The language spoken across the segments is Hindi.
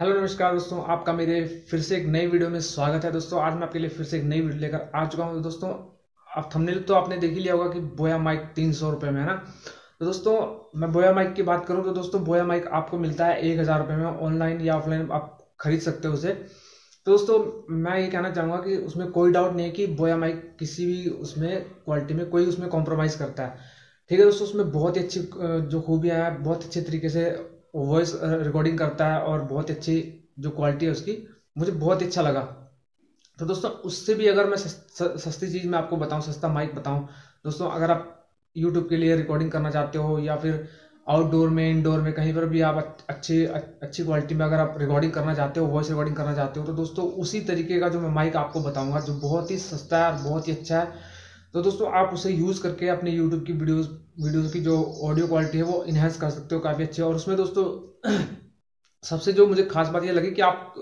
हेलो नमस्कार दोस्तों, आपका मेरे फिर से एक नई वीडियो में स्वागत है। दोस्तों आज मैं आपके लिए फिर से एक नई वीडियो लेकर आ चुका हूं। दोस्तों आप थंबनेल तो आपने देख ही लिया होगा कि बोया माइक 300 रुपये में है ना। तो दोस्तों मैं बोया माइक की बात करूं तो दोस्तों बोया माइक आपको मिलता है 1000 रुपये में। ऑनलाइन या ऑफलाइन आप खरीद सकते हो उसे। तो दोस्तों मैं ये कहना चाहूँगा कि उसमें कोई डाउट नहीं है कि बोया माइक किसी भी उसमें क्वालिटी में कोई उसमें कॉम्प्रोमाइज़ करता है। ठीक है दोस्तों, उसमें बहुत ही अच्छी जो खूबियाँ हैं, बहुत अच्छे तरीके से वॉइस रिकॉर्डिंग करता है और बहुत अच्छी जो क्वालिटी है उसकी मुझे बहुत ही अच्छा लगा। तो दोस्तों उससे भी अगर मैं सस्ती चीज़ मैं आपको बताऊं, सस्ता माइक बताऊं दोस्तों, अगर आप यूट्यूब के लिए रिकॉर्डिंग करना चाहते हो या फिर आउटडोर में इंडोर में कहीं पर भी आप अच्छी अच्छी क्वालिटी में अगर आप रिकॉर्डिंग करना चाहते हो, वॉइस रिकॉर्डिंग करना चाहते हो, तो दोस्तों उसी तरीके का जो मैं माइक आपको बताऊंगा जो बहुत ही सस्ता है और बहुत ही अच्छा है। तो दोस्तों आप उसे यूज़ करके अपने यूट्यूब की वीडियोज़ की जो ऑडियो क्वालिटी है वो इन्हेंस कर सकते हो काफ़ी अच्छे। और उसमें दोस्तों सबसे जो मुझे खास बात ये लगी कि आप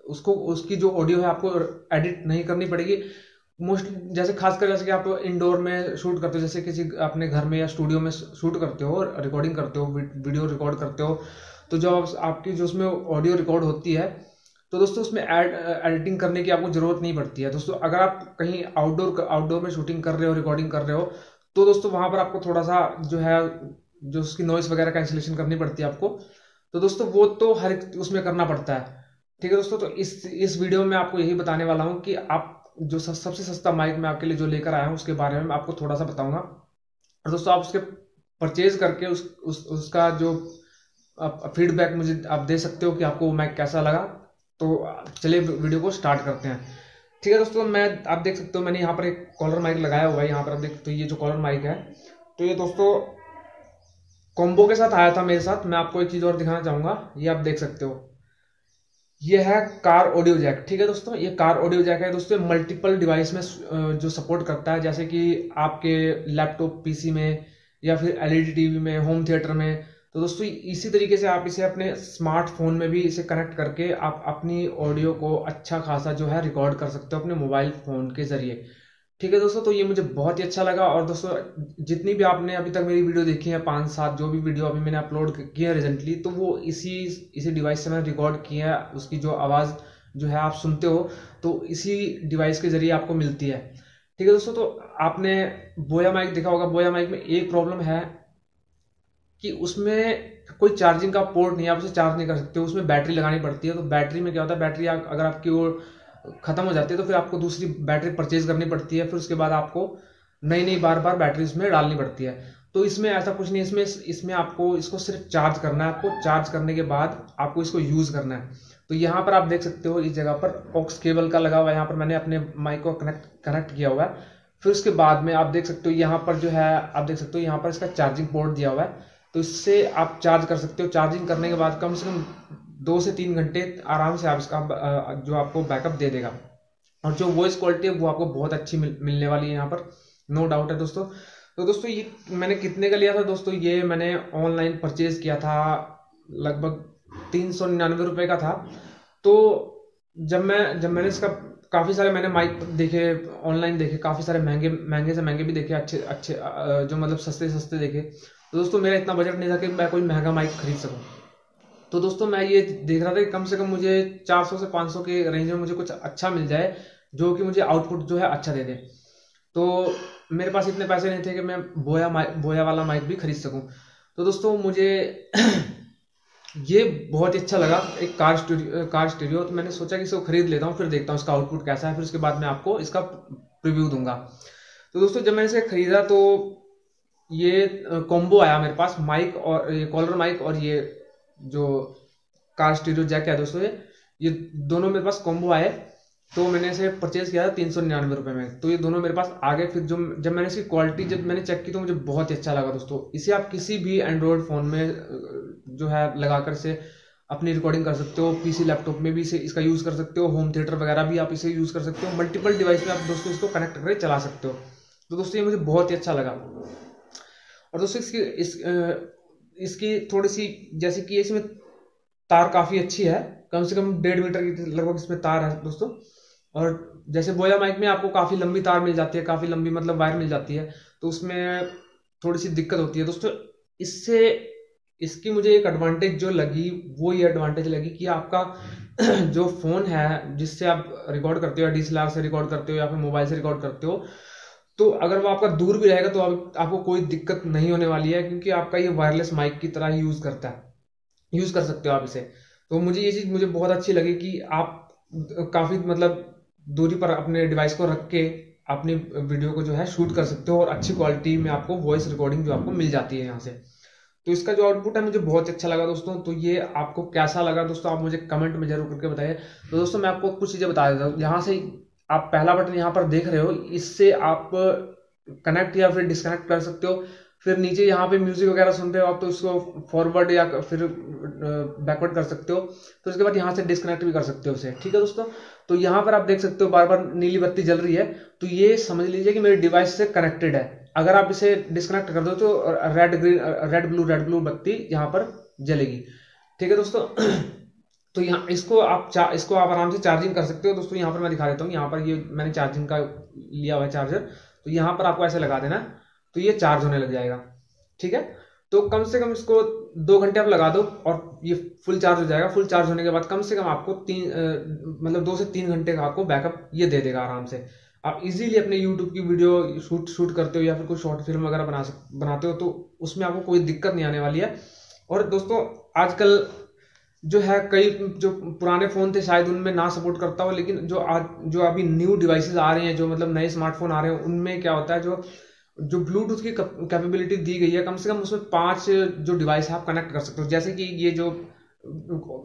उसको उसकी जो ऑडियो है आपको एडिट नहीं करनी पड़ेगी। मोस्ट जैसे खासकर जैसे कि आप इंडोर में शूट करते हो, जैसे किसी अपने घर में या स्टूडियो में शूट करते हो, रिकॉर्डिंग करते हो, वीडियो रिकॉर्ड करते हो, तो जो आपकी जो उसमें ऑडियो रिकॉर्ड होती है तो दोस्तों उसमें एडिटिंग करने की आपको ज़रूरत नहीं पड़ती है। दोस्तों अगर आप कहीं आउटडोर में शूटिंग कर रहे हो, रिकॉर्डिंग कर रहे हो, तो दोस्तों वहाँ पर आपको थोड़ा सा जो है जो उसकी नॉइस वगैरह कैंसिलेशन करनी पड़ती है आपको। तो दोस्तों वो तो हर एक उसमें करना पड़ता है। ठीक है दोस्तों, तो इस वीडियो में आपको यही बताने वाला हूँ कि आप जो सबसे सस्ता माइक मैं आपके लिए जो लेकर आया हूँ उसके बारे में मैं आपको थोड़ा सा बताऊंगा। और दोस्तों आप उसके परचेज करके उसका जो फीडबैक मुझे आप दे सकते हो कि आपको वो माइक कैसा लगा। तो चलिए वीडियो को स्टार्ट करते हैं। ठीक है दोस्तों, मैं आप देख सकते हो मैंने यहाँ पर एक कॉलर माइक लगाया हुआ है। यहाँ पर आप देख सकते हो ये जो कॉलर माइक है, तो ये दोस्तों कॉम्बो के साथ आया था मेरे साथ। मैं आपको एक चीज़ और दिखाना चाहूँगा, ये आप देख सकते हो, ये है कार ऑडियो जैक। ठीक है दोस्तों, ये कार ऑडियो जैक है दोस्तों, मल्टीपल डिवाइस में जो सपोर्ट करता है, जैसे कि आपके लैपटॉप पीसी में या फिर एलईडी टीवी में, होम थिएटर में। तो दोस्तों इसी तरीके से आप इसे अपने स्मार्टफोन में भी इसे कनेक्ट करके आप अपनी ऑडियो को अच्छा खासा जो है रिकॉर्ड कर सकते हो अपने मोबाइल फोन के जरिए। ठीक है दोस्तों, तो ये मुझे बहुत ही अच्छा लगा। और दोस्तों जितनी भी आपने अभी तक मेरी वीडियो देखी है, 5-7 जो भी वीडियो अभी मैंने अपलोड की है रिसेंटली, तो वो इसी डिवाइस से मैंने रिकॉर्ड की है। उसकी जो आवाज़ जो है आप सुनते हो तो इसी डिवाइस के जरिए आपको मिलती है। ठीक है दोस्तों, तो आपने बोया माइक देखा होगा। बोया माइक में एक प्रॉब्लम है कि उसमें कोई चार्जिंग का पोर्ट नहीं है, आप उसे चार्ज नहीं कर सकते हो, उसमें बैटरी लगानी पड़ती है। तो बैटरी में क्या होता है, बैटरी अगर आपकी वो खत्म हो जाती है तो फिर आपको दूसरी बैटरी परचेज करनी पड़ती है, फिर उसके बाद आपको नई नई बार बार बैटरी उसमें डालनी पड़ती है। तो इसमें ऐसा कुछ नहीं, इसमें आपको इसको सिर्फ चार्ज करना है। आपको चार्ज करने के बाद आपको इसको यूज़ करना है। तो यहाँ पर आप देख सकते हो इस जगह पर ऑक्स केबल का लगा हुआ है, यहाँ पर मैंने अपने माइक को कनेक्ट किया हुआ है। फिर उसके बाद में आप देख सकते हो यहाँ पर जो है, आप देख सकते हो यहाँ पर इसका चार्जिंग पोर्ट दिया हुआ है, तो इससे आप चार्ज कर सकते हो। चार्जिंग करने के बाद कम से कम 2 से 3 घंटे आराम से आप इसका जो आपको बैकअप दे देगा। और जो वॉइस क्वालिटी है वो आपको बहुत अच्छी मिलने वाली है यहाँ पर, नो डाउट है दोस्तों। तो दोस्तों ये मैंने कितने का लिया था दोस्तों, ये मैंने ऑनलाइन परचेज किया था, लगभग 399 रुपये का था। तो जब मैंने इसका काफ़ी सारे मैंने माइक देखे, ऑनलाइन देखे, काफ़ी सारे महंगे से महंगे भी देखे, अच्छे अच्छे जो मतलब सस्ते सस्ते देखे। तो दोस्तों मेरा इतना बजट नहीं था कि मैं कोई महंगा माइक खरीद सकूं। तो दोस्तों मैं ये देख रहा था कि कम से कम मुझे 400 से 500 के रेंज में मुझे कुछ अच्छा मिल जाए जो कि मुझे आउटपुट जो है अच्छा दे दे। तो मेरे पास इतने पैसे नहीं थे कि मैं बोया वाला माइक भी खरीद सकूं। तो दोस्तों मुझे ये बहुत ही अच्छा लगा, एक कार स्टीरियो। तो मैंने सोचा कि इसको खरीद लेता हूँ, फिर देखता हूँ इसका आउटपुट कैसा है, फिर उसके बाद मैं आपको इसका रिव्यू दूंगा। तो दोस्तों जब मैंने इसे खरीदा तो ये कॉम्बो आया मेरे पास, माइक और ये कॉलर माइक और ये जो कार स्टीरियो जैक है दोस्तों, ये दोनों मेरे पास कॉम्बो आए। तो मैंने इसे परचेज किया था 399 रुपये में। तो ये दोनों मेरे पास आ गए। फिर जब मैंने इसकी क्वालिटी जब मैंने चेक की तो मुझे बहुत ही अच्छा लगा दोस्तों। इसे आप किसी भी एंड्रॉयड फ़ोन में जो है लगाकर से अपनी रिकॉर्डिंग कर सकते हो, पीसी लैपटॉप में भी इसका यूज़ कर सकते हो, होम थिएटर वगैरह भी आप इसे यूज़ कर सकते हो, मल्टीपल डिवाइस में आप दोस्तों इसको कनेक्ट करके चला सकते हो। तो दोस्तों ये मुझे बहुत ही अच्छा लगा। और दोस्तों इसकी थोड़ी सी जैसे कि इसमें तार काफ़ी अच्छी है, कम से कम 1.5 मीटर की लगभग इसमें तार है दोस्तों। और जैसे बोया माइक में आपको काफ़ी लंबी तार मिल जाती है, काफ़ी लंबी मतलब वायर मिल जाती है, तो उसमें थोड़ी सी दिक्कत होती है दोस्तों। इससे इसकी मुझे एक एडवांटेज जो लगी वो ये एडवांटेज लगी कि आपका जो फोन है जिससे आप रिकॉर्ड करते हो, या डीएसएलआर से रिकॉर्ड करते हो या फिर मोबाइल से रिकॉर्ड करते हो, तो अगर वो आपका दूर भी रहेगा तो आपको कोई दिक्कत नहीं होने वाली है, क्योंकि आपका ये वायरलेस माइक की तरह ही यूज करता है, यूज कर सकते हो आप इसे। तो मुझे ये चीज मुझे बहुत अच्छी लगी कि आप काफी मतलब दूरी पर अपने डिवाइस को रख के अपनी वीडियो को जो है शूट कर सकते हो, और अच्छी क्वालिटी में आपको वॉइस रिकॉर्डिंग जो आपको मिल जाती है यहाँ से। तो इसका जो आउटपुट है मुझे बहुत अच्छा लगा दोस्तों। तो ये आपको कैसा लगा दोस्तों, आप मुझे कमेंट में जरूर करके बताइए। तो दोस्तों मैं आपको कुछ चीजें बता देता हूँ। यहाँ से आप पहला बटन यहाँ पर देख रहे हो, इससे आप कनेक्ट या फिर डिस्कनेक्ट कर सकते हो। फिर नीचे यहाँ पे म्यूजिक वगैरह सुन रहे हो आप, तो इसको फॉरवर्ड या फिर बैकवर्ड कर सकते हो। तो उसके बाद यहाँ से डिस्कनेक्ट भी कर सकते हो उसे, ठीक है दोस्तों। तो यहाँ पर आप देख सकते हो बार बार नीली बत्ती जल रही है, तो ये समझ लीजिए कि मेरे डिवाइस से कनेक्टेड है। अगर आप इसे डिस्कनेक्ट कर दो तो रेड ब्लू बत्ती यहाँ पर जलेगी, ठीक है दोस्तों। तो यहाँ इसको आप आराम से चार्जिंग कर सकते हो दोस्तों। यहाँ पर मैं दिखा देता हूँ, यहाँ पर ये मैंने चार्जिंग का लिया हुआ है चार्जर, तो यहाँ पर आपको ऐसे लगा देना है, तो ये चार्ज होने लग जाएगा, ठीक है। तो कम से कम इसको 2 घंटे आप लगा दो और ये फुल चार्ज हो जाएगा। फुल चार्ज होने के बाद कम से कम आपको 2 से 3 घंटे का आपको बैकअप ये दे देगा आराम से। आप इजीली अपने यूट्यूब की वीडियो शूट करते हो या फिर कोई शॉर्ट फिल्म वगैरह बनाते हो, तो उसमें आपको कोई दिक्कत नहीं आने वाली है। और दोस्तों आजकल जो है कई जो पुराने फोन थे शायद उनमें ना सपोर्ट करता हो, लेकिन जो अभी न्यू डिवाइसेस आ रहे हैं, जो मतलब नए स्मार्टफोन आ रहे हैं, उनमें क्या होता है, जो ब्लूटूथ की कैपेबिलिटी दी गई है, कम से कम उसमें 5 जो डिवाइस है आप कनेक्ट कर सकते हो। जैसे कि ये जो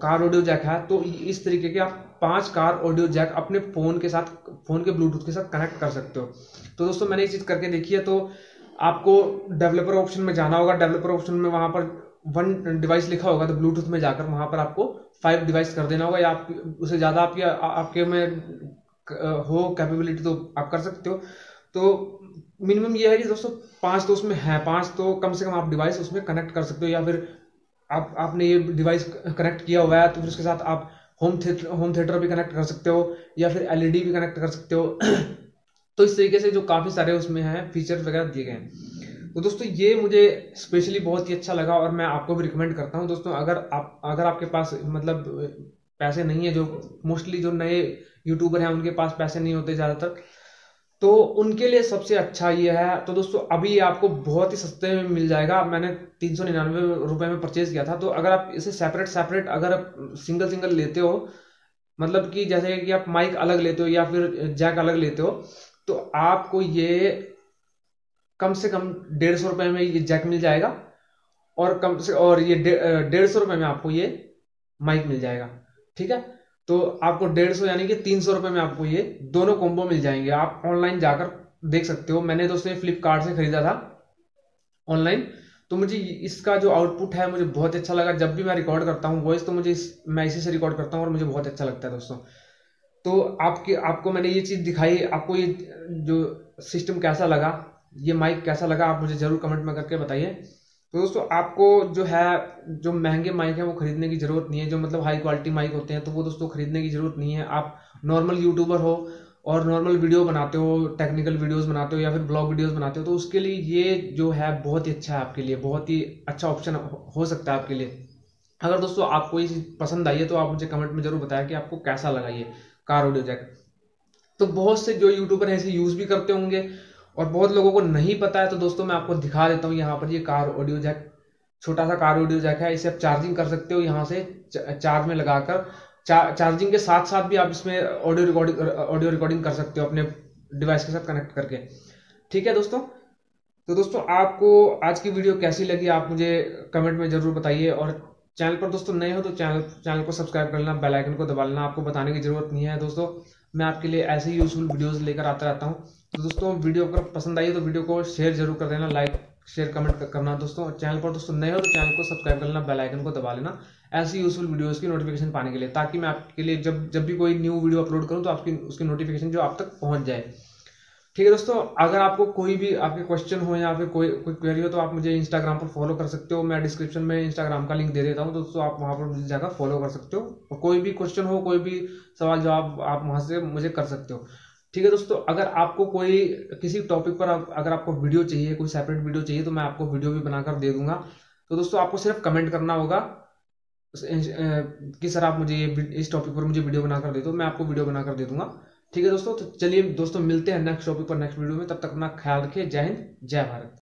कार ऑडियो जैक है, तो इस तरीके के आप 5 कार ऑडियो जैक अपने फोन के ब्लूटूथ के साथ कनेक्ट कर सकते हो। तो दोस्तों मैंने ये चीज करके देखी है। तो आपको डेवलपर ऑप्शन में जाना होगा, डेवलपर ऑप्शन में वहां पर 1 डिवाइस लिखा होगा, तो ब्लूटूथ में जाकर वहां पर आपको 5 डिवाइस कर देना होगा, या उससे ज्यादा आपके में हो कैपेबिलिटी तो आप कर सकते हो। तो मिनिमम ये है कि दोस्तों 5 तो उसमें है, 5 तो कम से कम आप डिवाइस उसमें कनेक्ट कर सकते हो। या फिर आपने ये डिवाइस कनेक्ट किया हुआ है तो फिर उसके साथ आप होम थिएटर भी कनेक्ट कर सकते हो, या फिर एलईडी भी कनेक्ट कर सकते हो। तो इस तरीके से जो काफी सारे उसमें हैं फीचर्स वगैरह दिए गए हैं। तो दोस्तों ये मुझे स्पेशली बहुत ही अच्छा लगा, और मैं आपको भी रिकमेंड करता हूँ दोस्तों। अगर आपके पास मतलब पैसे नहीं है, जो मोस्टली जो नए यूट्यूबर हैं उनके पास पैसे नहीं होते ज्यादातर, तो उनके लिए सबसे अच्छा ये है। तो दोस्तों अभी ये आपको बहुत ही सस्ते में मिल जाएगा। मैंने 399 रुपए में परचेज किया था। तो अगर आप इसे सेपरेट अगर आप सिंगल लेते हो, मतलब कि जैसे कि आप माइक अलग लेते हो या फिर जैक अलग लेते हो, तो आपको ये कम से कम 150 रुपए में ये जैक मिल जाएगा, और ये 150 रुपए में आपको ये माइक मिल जाएगा, ठीक है। तो आपको 150 यानी कि 300 रुपए में आपको ये दोनों कॉम्बो मिल जाएंगे। आप ऑनलाइन जाकर देख सकते हो। मैंने दोस्तों फ्लिपकार्ट से खरीदा था ऑनलाइन। तो मुझे इसका जो आउटपुट है मुझे बहुत अच्छा लगा। जब भी मैं रिकॉर्ड करता हूँ वॉइस, तो मैं इसी से रिकॉर्ड करता हूँ और मुझे बहुत अच्छा लगता है दोस्तों। तो आपको मैंने ये चीज दिखाई, आपको ये जो सिस्टम कैसा लगा, ये माइक कैसा लगा, आप मुझे जरूर कमेंट में करके बताइए। तो दोस्तों आपको जो महंगे माइक है वो खरीदने की जरूरत नहीं है। जो मतलब हाई क्वालिटी माइक होते हैं तो वो दोस्तों खरीदने की जरूरत नहीं है। आप नॉर्मल यूट्यूबर हो और नॉर्मल वीडियो बनाते हो, टेक्निकल वीडियोस बनाते हो या फिर ब्लॉग वीडियोस बनाते हो, तो उसके लिए ये जो है बहुत ही अच्छा है, आपके लिए बहुत ही अच्छा ऑप्शन हो सकता है आपके लिए। अगर दोस्तों आपको ये चीज पसंद आई है तो आप मुझे कमेंट में जरूर बताया कि आपको कैसा लगा ये कार ऑडियो जैक। तो बहुत से जो यूट्यूबर हैं इसे यूज भी करते होंगे और बहुत लोगों को नहीं पता है। तो दोस्तों मैं आपको दिखा देता हूँ, यहाँ पर ये कार ऑडियो जैक, छोटा सा कार ऑडियो जैक है। इसे आप चार्जिंग कर सकते हो यहाँ से चार्ज में लगाकर। चार्जिंग के साथ साथ भी आप इसमें ऑडियो रिकॉर्डिंग कर सकते हो अपने डिवाइस के साथ कनेक्ट करके, ठीक है दोस्तों। तो दोस्तों आपको आज की वीडियो कैसी लगी आप मुझे कमेंट में जरूर बताइए। और चैनल पर दोस्तों नए हो तो चैनल को सब्सक्राइब कर लेना, बेल आइकन को दबा लेना। आपको बताने की जरूरत नहीं है दोस्तों, मैं आपके लिए ऐसे ही यूजफुल वीडियोस लेकर आता रहता हूँ। तो दोस्तों वीडियो अगर पसंद आई है तो वीडियो को शेयर जरूर कर देना, लाइक शेयर कमेंट करना दोस्तों। चैनल पर दोस्तों नए हो तो चैनल को सब्सक्राइब कर लेना, बेल आइकन को दबा लेना ऐसी यूजफुल वीडियोस की नोटिफिकेशन पाने के लिए, ताकि मैं आपके लिए जब भी कोई न्यू वीडियो अपलोड करूँ तो उसकी नोटिफिकेशन जो आप तक पहुंच जाए, ठीक है दोस्तों। अगर आपको कोई भी आपके क्वेश्चन हो या फिर कोई क्वेरी हो तो आप मुझे इंस्टाग्राम पर फॉलो कर सकते हो। मैं डिस्क्रिप्शन में इंस्टाग्राम का लिंक दे देता हूँ दोस्तों, आप वहां पर मुझे जाकर फॉलो कर सकते हो। और कोई भी क्वेश्चन हो, कोई भी सवाल जवाब आप वहां से मुझे कर सकते हो, ठीक है दोस्तों। अगर आपको किसी टॉपिक पर अगर आपको वीडियो चाहिए, कोई सेपरेट वीडियो चाहिए, तो मैं आपको वीडियो भी बनाकर दे दूंगा। तो दोस्तों आपको सिर्फ कमेंट करना होगा कि सर आप मुझे इस टॉपिक पर मुझे वीडियो बनाकर दे दो, मैं आपको वीडियो बनाकर दे दूंगा। ठीक है दोस्तों, तो चलिए दोस्तों मिलते हैं नेक्स्ट टॉपिक पर नेक्स्ट वीडियो में। तब तक अपना ख्याल रखिए। जय हिंद, जय भारत।